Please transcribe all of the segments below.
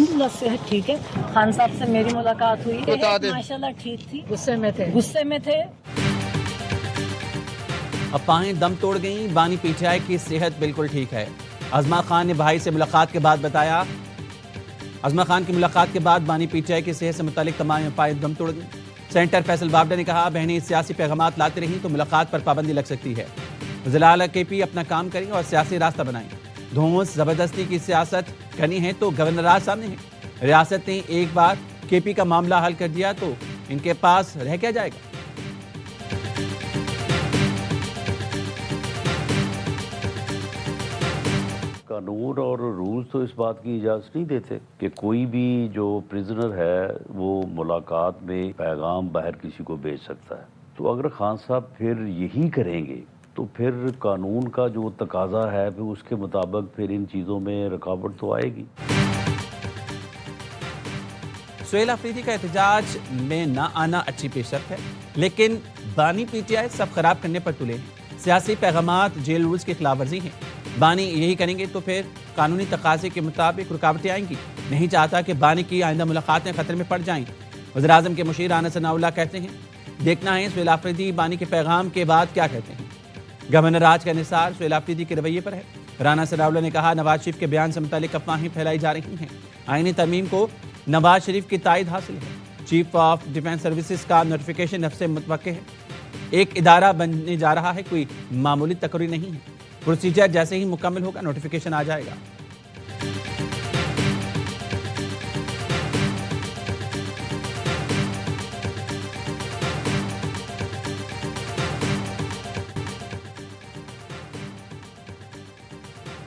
الحمدللہ صحت ٹھیک ہے. خان صاحب سے میری ملاقات ہوئی, ماشاءاللہ ٹھیک تھی. غصے میں تھے. افواہیں دم توڑ گئیں, بانی پی ٹی آئی کی صحت بالکل ٹھیک ہے. عظمہ خان نے بھائی سے ملاقات کے بعد بتایا. عظمہ خان کی ملاقات کے بعد بانی پی ٹی آئی کی صحت سے متعلق تمام افواہیں دم توڑ گئیں. سینٹر فیصل بابڈا نے کہا بہنیں سیاسی پیغامات لاتے رہیں تو ملاقات پر پابندی لگ سکتی ہے. وزیر اعلیٰ کے پی اپنا کام کریں اور سیاسی راستہ بنائیں. دھونس زبردستی کی سیاست کرنی ہے تو گورنر راج سامنے ہے. ریاست نے ایک بار کے پی کا معاملہ حل کر دیا تو ان کے پاس رہ کیا جائے گا. قانون اور رولز تو اس بات کی اجازت نہیں دیتے کہ کوئی بھی جو پریزنر ہے وہ ملاقات میں پیغام باہر کسی کو بھیج سکتا ہے. تو اگر خان صاحب پھر یہی کریں گے تو پھر قانون کا جو تقاضا ہے پھر اس کے مطابق پھر ان چیزوں میں رکاوٹ تو آئے گی. سہیل آفریدی کا احتجاج میں نہ آنا اچھی پیش رفت ہے, لیکن بانی پی ٹی آئی سب خراب کرنے پر تلے ہیں. سیاسی پیغامات جیل رولز کی خلاف ورزی ہیں. بانی یہی کریں گے تو پھر قانونی تقاضے کے مطابق رکاوٹیں آئیں گی. نہیں چاہتا کہ بانی کی آئندہ ملاقاتیں خطرے میں پڑ جائیں. وزیر اعظم کے مشیر رانا ثناء اللہ کہتے ہیں دیکھنا ہے سہیل آفریدی بانی کے پیغام کے بعد کیا کہتے ہیں. گورنر راج کا انحصار سہیل آفریدی کے رویے پر ہے. رانا ثناء اللہ نے کہا نواز شریف کے بیان سے متعلق افواہیں پھیلائی جا رہی ہیں. آئینی ترمیم کو نواز شریف کی تائید حاصل ہے. چیف آف ڈیفنس سروسز کا نوٹیفیکیشن اب سے متوقع ہے. ایک ادارہ بننے جا رہا ہے, کوئی معمولی تقرری نہیں ہے. پروسیجر جیسے ہی مکمل ہوگا نوٹیفیکیشن آ جائے گا.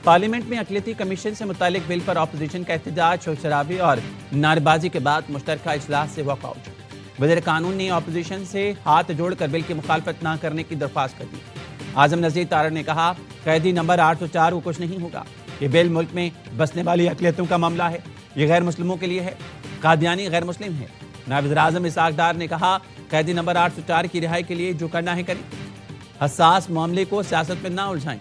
پارلیمنٹ میں اقلیتی کمیشن سے متعلق بل پر اپوزیشن کا احتجاج, شور شرابے اور نعرے بازی کے بعد مشترکہ اجلاس سے واک آؤٹ. وزیر قانون نے اپوزیشن سے ہاتھ جوڑ کر بل کی مخالفت نہ کرنے کی درخواست کر دی. اعظم نذیر تارڑ نے کہا قیدی نمبر 804 کو کچھ نہیں ہوگا. یہ بل ملک میں بسنے والی اقلیتوں کا معاملہ ہے, یہ غیر مسلموں کے لیے ہے. قادیانی غیر مسلم ہے. نائب وزیر اعظم اسحاق ڈار نے کہا قیدی نمبر 804 کی رہائی کے لیے جو کرنا ہے کریں. حساس معاملے کو سیاست میں نہ الجھائیں.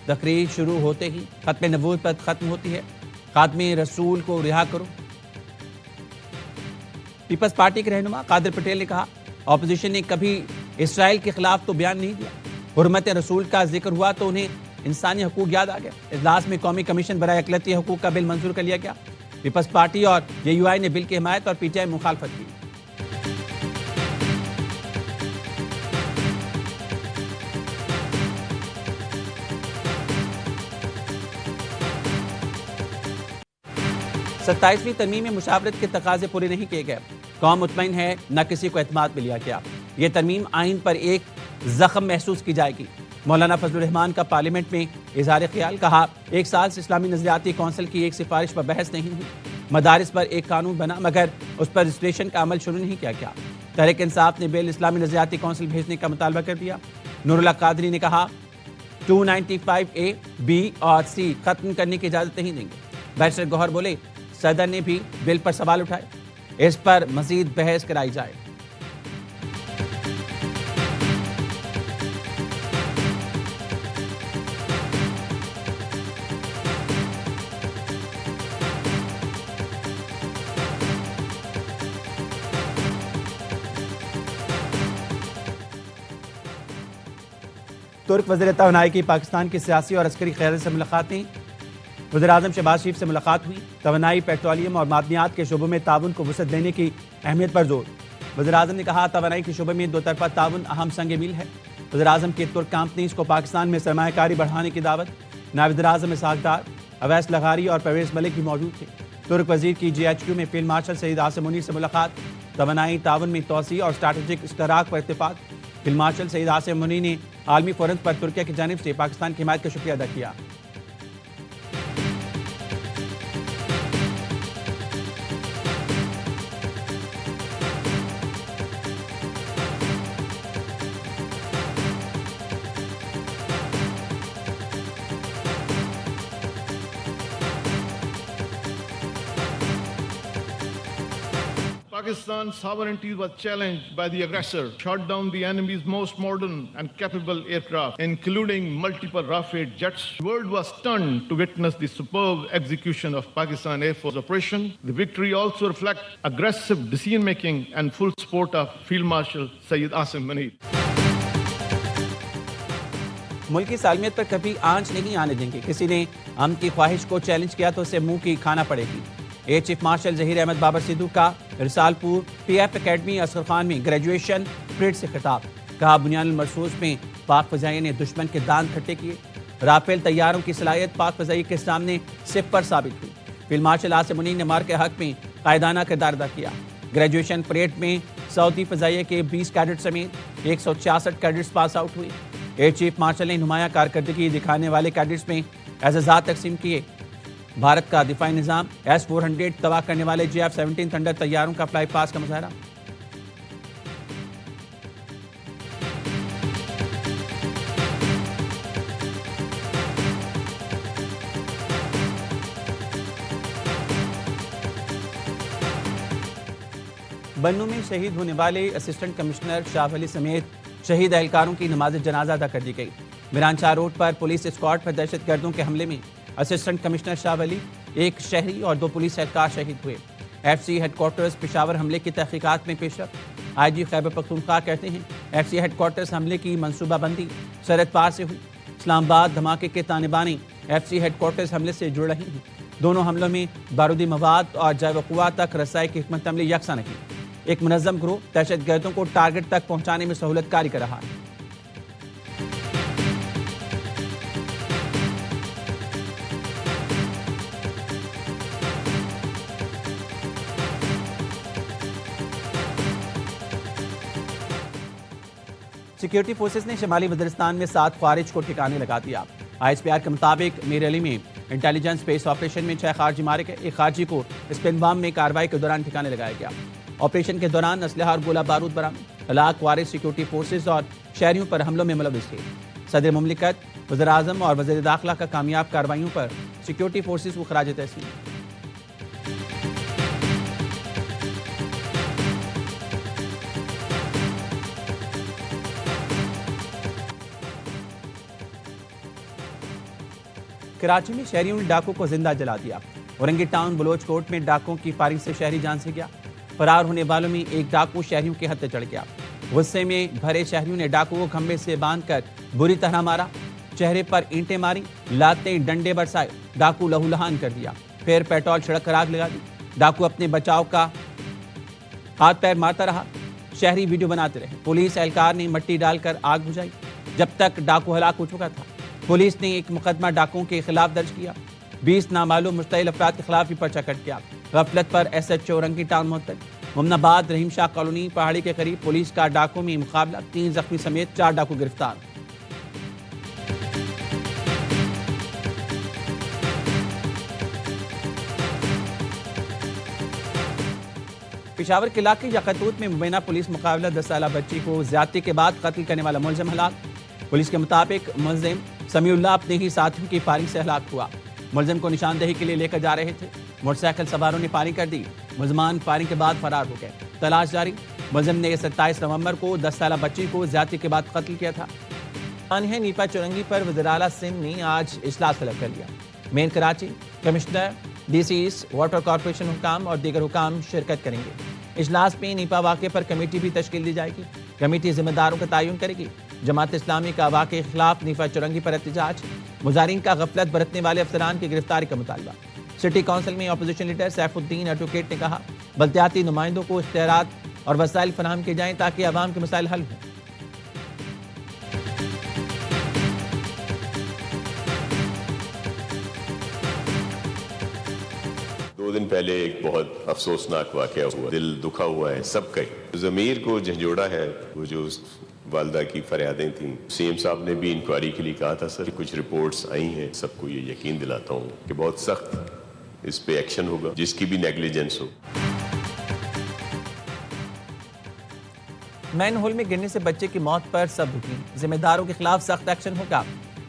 تقریر شروع ہوتے ہی ختم نبوت پر ختم ہوتی ہے. خاتم رسول کو رہا کرو. پیپلز پارٹی کے رہنما قادر پٹیل نے کہا اپوزیشن نے کبھی اسرائیل کے خلاف تو بیان نہیں دیا. حرمت رسول کا ذکر ہوا تو انہیں انسانی حقوق یاد آ گیا. اجلاس میں قومی کمیشن برائے اقلیتی حقوق کا بل منظور کر لیا گیا. پیپلز پارٹی اور جے یو آئی نے بل کی حمایت اور پی ٹی آئی مخالفت کی. ستائیسویں ترمیم میں مشاورت کے تقاضے پورے نہیں کیے گئے. قوم مطمئن ہے, نہ کسی کو اعتماد میں لیا گیا. یہ ترمیم آئین پر ایک زخم محسوس کی جائے گی. مولانا فضل الرحمان کا پارلیمنٹ میں اظہار خیال, کہا 1 سال سے اسلامی نظریاتی کونسل کی ایک سفارش پر بحث نہیں ہوئی. مدارس پر ایک قانون بنا مگر اس پر رجسٹریشن کا عمل شروع نہیں کیا گیا. تحریک انصاف نے بل اسلامی نظریاتی کونسل بھیجنے کا مطالبہ کر دیا. نور اللہ قادری نے کہا 295A, B اور C ختم کرنے کی اجازت نہیں دیں گے. بیرسٹر گوہر بولے صدر نے بھی بل پر سوال اٹھائے, اس پر مزید بحث کرائی جائے. ترک وزیر توانائی کی پاکستان کی سیاسی اور عسکری قیادت سے ملاقاتیں. وزیر اعظم شہباز شریف سے ملاقات ہوئی. توانائی, پیٹرولیم اور معدنیات کے شعبوں میں تعاون کو وسعت دینے کی اہمیت پر زور. وزیر اعظم نے کہا توانائی کے شعبے میں دو طرفہ تعاون اہم سنگ میل ہے. وزیر اعظم کی ترک کمپنیز کو پاکستان میں سرمایہ کاری بڑھانے کی دعوت. نائب وزیر اعظم اسحاق ڈار, اویس لغاری اور پرویز ملک بھی موجود تھے. ترک وزیر کی جی ایچ کیو میں فیلڈ مارشل سعید عاصم منیر سے ملاقات. توانائی تعاون میں توسیع اور اسٹریٹجک اشتراک پر اتفاق. فیلڈ مارشل سعید عاصم منیر نے عالمی فورم پر ترکیہ کی جانب سے پاکستان کی حمایت کا شکریہ ادا کیا. Pakistan's sovereignty was challenged by the aggressor, shot down the enemy's most modern and capable aircraft, including multiple Rafale jets. The world was stunned to witness the superb execution of Pakistan Air Force operation. The victory also reflects aggressive decision-making and full support of Field Marshal Sayyid Asim Munir. ملک کی سالمیت پر کبھی آنچ نہیں آنے دیں گے. کسی نے ہم کی خواہش کو چیلنج کیا تو اسے منہ کی کھانا پڑے گی. Air chief marshal Zaheer Ahmed Babar Sidhu کا Risalpur P F academy Asghar Khan میں گریجویشن پریڈ سے خطاب. کہا بنیاد المرصوص میں پاک فضائیہ نے دشمن کے داند کھٹے کیے. رافیل طیاروں کی صلاحیت پاک فضائیہ کے سامنے صفر ثابت ہوئی. فیلڈ مارشل آصم منیر نے مار کے حق میں قائدانہ کردار ادا کیا. گریجویشن پریڈ میں سعودی فضائیہ کے 20 کیڈٹ سمیت 166 کیڈٹس پاس آؤٹ ہوئے. ایئر چیف مارشل نے نمایاں کارکردگی دکھانے والے کیڈٹس میں اعزازات تقسیم کیے. بھارت کا دفاعی نظام S-400 تباہ کرنے والے JF-17 تھنڈر طیاروں کا فلائی پاس کا مظاہرہ. بنوں میں شہید ہونے والے اسسٹنٹ کمشنر شاہ ولی سمیت شہید اہلکاروں کی نماز جنازہ ادا کر دی گئی. میرانچار روڈ پر پولیس اسکواڈ پر دہشت گردوں کے حملے میں اسسٹنٹ کمشنر شاہ ولی، ایک شہری اور 2 پولیس اہلکار شہید ہوئے. FCA ہیڈ کوارٹرز پشاور حملے کی تحقیقات میں پیش رفت. IG خیبر پختونخوا کہتے ہیں FCA ہیڈ کوارٹرز حملے کی منصوبہ بندی سرحد پار سے ہوئی. اسلام آباد دھماکے کے تانے بانے FCA ہیڈ کوارٹرز حملے سے جڑ رہی ہیں. دونوں حملوں میں بارودی مواد اور جائے وقوع تک رسائی کی حکمت عملی یکساں نہیں. ایک منظم گروہ دہشت گردوں کو ٹارگٹ تک پہنچانے میں سہولت کاری کر رہا ہے. سیکیورٹی فورسز نے شمالی وزیرستان میں 7 خوارج کو ٹھکانے لگا دیا. ISPR کے مطابق میر علی میں انٹیلیجنس بیس آپریشن میں 6 خارجی مارے گئے. ایک خارجی کو اسپن بام میں کارروائی کے دوران ٹھکانے لگایا گیا. آپریشن کے دوران اسلحہ اور گولہ بارود برآمد. ہلاک خوارج سیکیورٹی فورسز اور شہریوں پر حملوں میں ملوث تھے. صدر مملکت، وزیر اعظم اور وزیر داخلہ کا کامیاب کارروائیوں پر سیکیورٹی فورسز کو خراج تحسین. کراچی میں شہریوں نے ڈاکو کو زندہ جلا دیا. اورنگی ٹاؤن بلوچ کوٹ میں ڈاکوں کی فائرنگ سے شہری جان سے گیا. فرار ہونے والوں میں ایک ڈاکو شہریوں کے ہتھے چڑھ گیا. غصے میں بھرے شہریوں نے ڈاکو کو کھمبے سے باندھ کر بری طرح مارا. چہرے پر اینٹیں ماری، لاتیں ڈنڈے برسائے. ڈاکو لہولہان کر دیا. پھر پیٹرول چھڑک کر آگ لگا دی. ڈاکو اپنے بچاؤ کا ہاتھ پیر مارتا رہا. شہری ویڈیو بناتے رہے. پولیس اہلکار نے مٹی ڈال کر آگ بجھائی جب تک ڈاکو ہلاک ہو چکا تھا. پولیس نے ایک مقدمہ ڈاکوؤں کے خلاف درج کیا. 20 نامعلوم مشتعل افراد کے خلاف بھی پرچہ کٹ کیا. غفلت پر SHO اورنگی ٹاؤن معطل. ممن آباد رحیم شاہ کالونی پہاڑی کے قریب پولیس کا ڈاکو میں مقابلہ. 3 زخمی سمیت 4 ڈاکو گرفتار. پشاور کے علاقے یاقوت میں مبینہ پولیس مقابلہ 10 سالہ بچی کو زیادتی کے بعد قتل کرنے والا ملزم ہلاک. پولیس کے مطابق ملزم سمیع اللہ اپنے ہی ساتھیوں کی فائرنگ سے ہلاک ہوا. ملزم کو نشاندہی کے لیے لے کر جا رہے تھے. موٹر سائیکل سواروں نے فائرنگ کر دی. ملزمان فائرنگ کے بعد فرار ہو گئے. تلاش جاری. ملزم نے 27 نومبر کو 10 سالہ بچی کو زیادتی کے بعد قتل کیا تھا. نیپا چورنگی پر وزیر اعلیٰ سندھ نے آج اجلاس طلب کر لیا. مین Karachi, commissioner, DCs، water corporation حکام اور دیگر حکام شرکت کریں گے. اجلاس میں نیپا واقعے پر کمیٹی بھی تشکیل دی جائے گی. کمیٹی ذمہ داروں کا تعین کرے گی. جماعت اسلامی کا واقعے کے خلاف نیپا چورنگی پر احتجاج. مظاہرین کا غفلت برتنے والے افسران کی گرفتاری کا مطالبہ. سٹی کونسل میں اپوزیشن لیڈر سیف الدین ایڈوکیٹ نے کہا بلدیاتی نمائندوں کو اختیارات اور وسائل فراہم کیے جائیں تاکہ عوام کے مسائل حل ہوں. دن پہلے ایک بہت افسوسناک واقعہ ہوا. دل دکھا ہوا ہے سب کا ہی. ضمیر کو جھنجھوڑا ہے. وہ جو والدہ کی فریادیں تھیں، CM صاحب نے بھی انکوائری کے لیے کہا تھا. سر کچھ رپورٹس آئی ہیں، سب کو یہ یقین دلاتا ہوں کہ بہت سخت اس پہ ایکشن ہوگا جس کی بھی نیگلیجنس ہو. مین ہول میں گرنے سے بچے کی موت پر سب دکھی. ذمہ داروں کے خلاف سخت ایکشن ہوگا.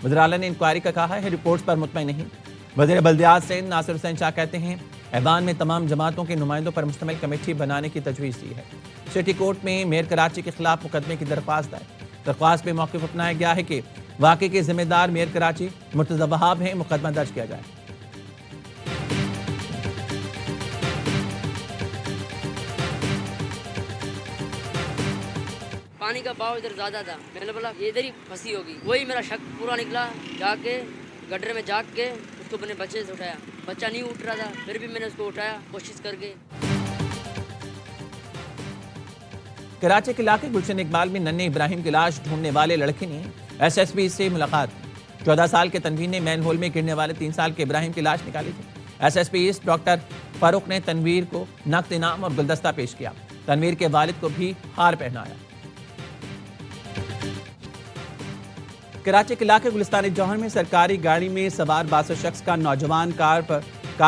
وزیر اعلیٰ نے انکوائری کا کہا ہے. رپورٹس پر مطمئن نہیں. وزیر بلدیات سندھ ناصر حسین شاہ کہتے ہیں ایوان میں تمام جماعتوں کے نمائندوں پر مشتمل کمیٹی بنانے کی تجویز دی ہے۔ سٹی کورٹ میں میئر کراچی کے خلاف مقدمے کی درخواست آئی۔ درخواست میں موقف اپنایا گیا ہے کہ واقعے کے ذمہ دار میئر کراچی مرتضی وہاب ہیں، مقدمہ درج کیا جائے۔ پانی کا بہاؤ ادھر زیادہ تھا، میں نے بولا یہ ادھر ہی پھنسی ہوگی، وہی میرا شک پورا نکلا۔ جا کے گڈر میں جاگ کے اس کو اپنے بچے سے اٹھایا، بچہ نہیں اٹھ رہا تھا، پھر بھی میں نے اس کو اٹھایا کوشش کر کے۔ کراچی کے علاقے گلشن اقبال میں ننھے ابراہیم کی لاش ڈھونڈنے والے لڑکے نے ایس ایس پی سے ملاقات کی۔ 14 سال کے تنویر نے مین ہول میں گرنے والے 3 سال کے ابراہیم کی لاش نکالی تھی۔ ایس ایس پی ڈاکٹر فاروق نے تنویر کو نقد انعام اور گلدستہ پیش کیا۔ تنویر کے والد کو بھی ہار پہنایا۔ کراچی کے علاقے گلستان جوہر میں سرکاری گاڑی میں سوار 62 شخص کا نوجوان کار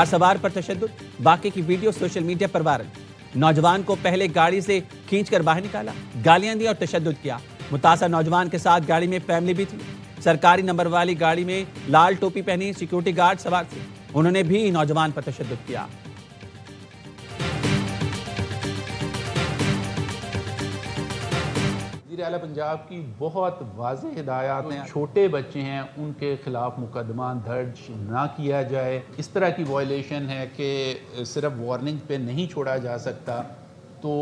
سوار پر تشدد، واقعے کی ویڈیو سوشل میڈیا پر وائرل۔ نوجوان کو پہلے گاڑی سے کھینچ کر باہر نکالا، گالیاں دی اور تشدد کیا۔ متاثرہ نوجوان کے ساتھ گاڑی میں فیملی بھی تھی۔ سرکاری نمبر والی گاڑی میں لال ٹوپی پہنی سیکیورٹی گارڈ سوار تھے، انہوں نے بھی نوجوان پر تشدد کیا۔ وزیر اعلیٰ پنجاب کی بہت واضح ہدایات ہیں، چھوٹے بچے ہیں ان کے خلاف مقدمہ درج نہ کیا جائے۔ اس طرح کی وائلیشن ہے کہ صرف وارننگ پہ نہیں چھوڑا جا سکتا، تو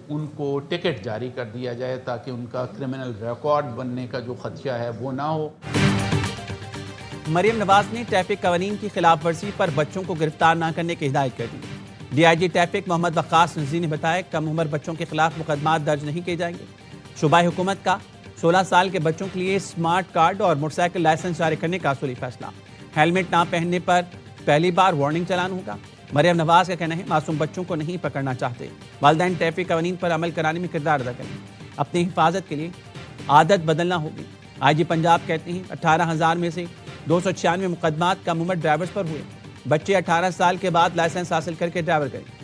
ان کو ٹکٹ جاری کر دیا جائے تاکہ ان کا کرمنل ریکارڈ بننے کا جو خدشہ ہے وہ نہ ہو۔ مریم نواز نے ٹریفک قوانین کی خلاف ورزی پر بچوں کو گرفتار نہ کرنے کی ہدایت کر دی۔ ڈی آئی جی ٹریفک محمد وقاص نذیر نے بتایا کم عمر بچوں کے خلاف مقدمات درج نہیں کیے جائیں گے۔ صوبائی حکومت کا 16 سال کے بچوں کے لیے سمارٹ کارڈ اور موٹر سائیکل لائسنس جاری کرنے کا اصولی فیصلہ۔ ہیلمٹ نہ پہننے پر پہلی بار وارننگ چلان ہوگا۔ مریم نواز کا کہنا ہے معصوم بچوں کو نہیں پکڑنا چاہتے، والدین ٹریفک قوانین پر عمل کرانے میں کردار ادا کریں، اپنی حفاظت کے لیے عادت بدلنا ہوگی۔ آئی جی پنجاب کہتے ہیں 18,000 میں سے 296 مقدمات کم عمر ڈرائیورز پر ہوئے۔ بچے 18 سال کے بعد لائسنس حاصل کر کے ڈرائیور کریں۔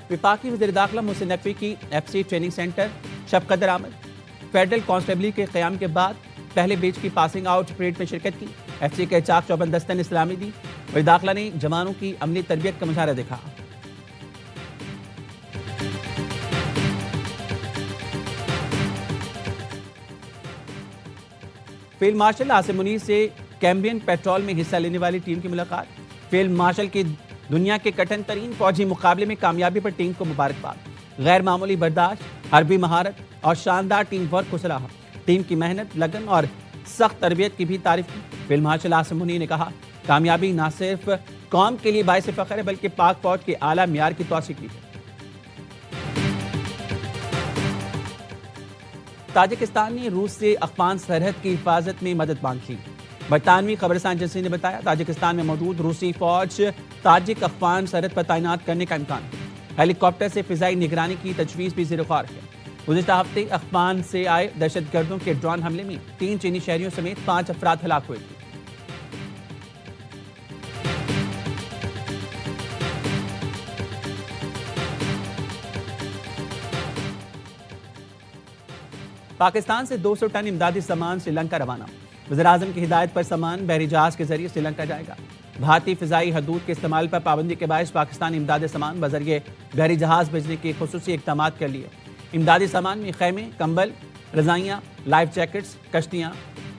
وفاقی وزیر داخلہ محسن نقوی کی ایف سی ٹریننگ سینٹر شب قدر آمد۔ فیڈرل کانسٹیبلی کے قیام کے بعد پہلے بیچ کی پاسنگ آؤٹ پریڈ میں شرکت کی۔ ایف سی کے چاک چوبند دستہ نے اسلامی دی۔ وزیر داخلہ نے جوانوں کی عملی تربیت کا مظاہرہ دیکھا۔ فیلڈ مارشل عاصم منیر سے کیمبین پیٹرول میں حصہ لینے والی ٹیم کی ملاقات۔ فیلڈ مارشل کی دنیا کے کٹن ترین فوجی مقابلے میں کامیابی پر ٹیم کو مبارکباد۔ غیر معمولی برداشت، حربی مہارت اور شاندار ٹیم ورک کو سراہا۔ ٹیم کی محنت، لگن اور سخت تربیت کی بھی تعریف کی۔ فیلڈ مارشل عاصم منیر نے کہا کامیابی نہ صرف قوم کے لیے باعث فخر ہے بلکہ پاک فوج کے اعلیٰ معیار کی توثیق کی ہے۔ تاجکستان نے روس سے افغان سرحد کی حفاظت میں مدد مانگ لی۔ برطانوی خبررسان ایجنسی نے بتایا تاجکستان میں موجود روسی فوج تاجک افغان سرحد پر تعینات کرنے کا امکان ہے۔ ہیلی کاپٹر سے فضائی نگرانی کی تجویز بھی زیر غور ہے۔ گزشتہ ہفتے افغان سے آئے دہشت گردوں کے ڈرون حملے میں 3 چینی شہریوں سمیت 5 افراد ہلاک ہوئے تھے۔ پاکستان سے 200 ٹن امدادی سامان سری لنکا روانہ۔ وزیراعظم کی ہدایت پر سامان بحری جہاز کے ذریعے سری لنکا جائے گا۔ بھارتی فضائی حدود کے استعمال پر پابندی کے باعث پاکستانی امدادی سامان بذریعے بحری جہاز بھیجنے کے خصوصی اقدامات کر لیے۔ امدادی سامان میں خیمے، کمبل، رضائیاں، لائف جیکٹس، کشتیاں،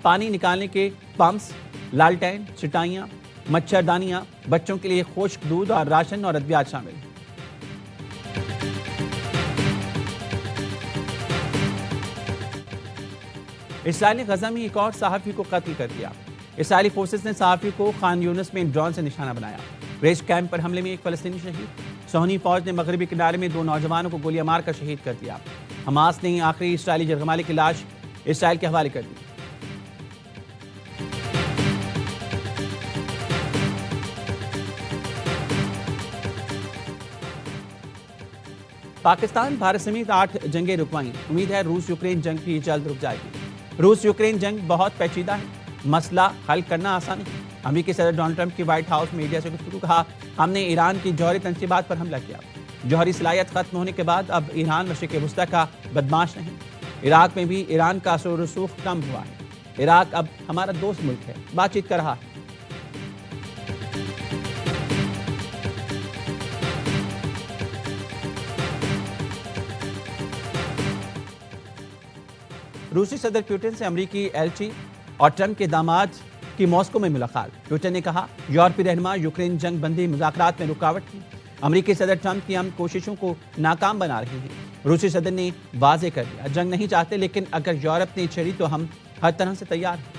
پانی نکالنے کے پمپس، لالٹین، چٹائیاں، مچھردانیاں، بچوں کے لیے خشک دودھ اور راشن اور ادویات شامل ہیں۔ اسرائیل نے غزہ میں ایک اور صحافی کو قتل کر دیا۔ اسرائیلی فورسز نے صحافی کو خان یونس میں ڈرون سے نشانہ بنایا۔ ریس کیمپ پر حملے میں ایک فلسطینی شہید۔ صہیونی فوج نے مغربی کنارے میں 2 نوجوانوں کو گولیاں مار کر شہید کر دیا۔ حماس نے آخری اسرائیلی یرغمالی کی لاش اسرائیل کے حوالے کر دی۔ پاکستان بھارت سمیت 8 جنگیں رکوائیں۔ امید ہے روس یوکرین جنگ بھی جلد رک جائے گی۔ روس یوکرین جنگ بہت پیچیدہ ہے۔ مسئلہ حل کرنا آسان ہے۔ امریکی صدر ڈونلڈ ٹرمپ کی وائٹ ہاؤس میں میڈیا سے گفتگو، کہا ہم نے ایران کی جوہری تنصیبات پر حملہ کیا، جوہری صلاحیت ختم ہونے کے بعد اب ایران مشرق وسطی کا بدمعاش نہیں، عراق میں بھی ایران کا اثر و رسوخ کم ہوا ہے، عراق اب ہمارا دوست ملک ہے، بات چیت کر رہا ہے۔ روسی صدر پیوٹن سے امریکی ایلچی اور ٹرمپ کے داماد کی ماسکو میں ملاقات۔ پیوٹن نے کہا یورپی رہنما یوکرین جنگ بندی مذاکرات میں رکاوٹ ہیں، امریکی صدر ٹرمپ کی ہم کوششوں کو ناکام بنا رہے ہیں۔ روسی صدر نے واضح کر دیا جنگ نہیں چاہتے، لیکن اگر یورپ نے چھڑی تو ہم ہر طرح سے تیار ہیں۔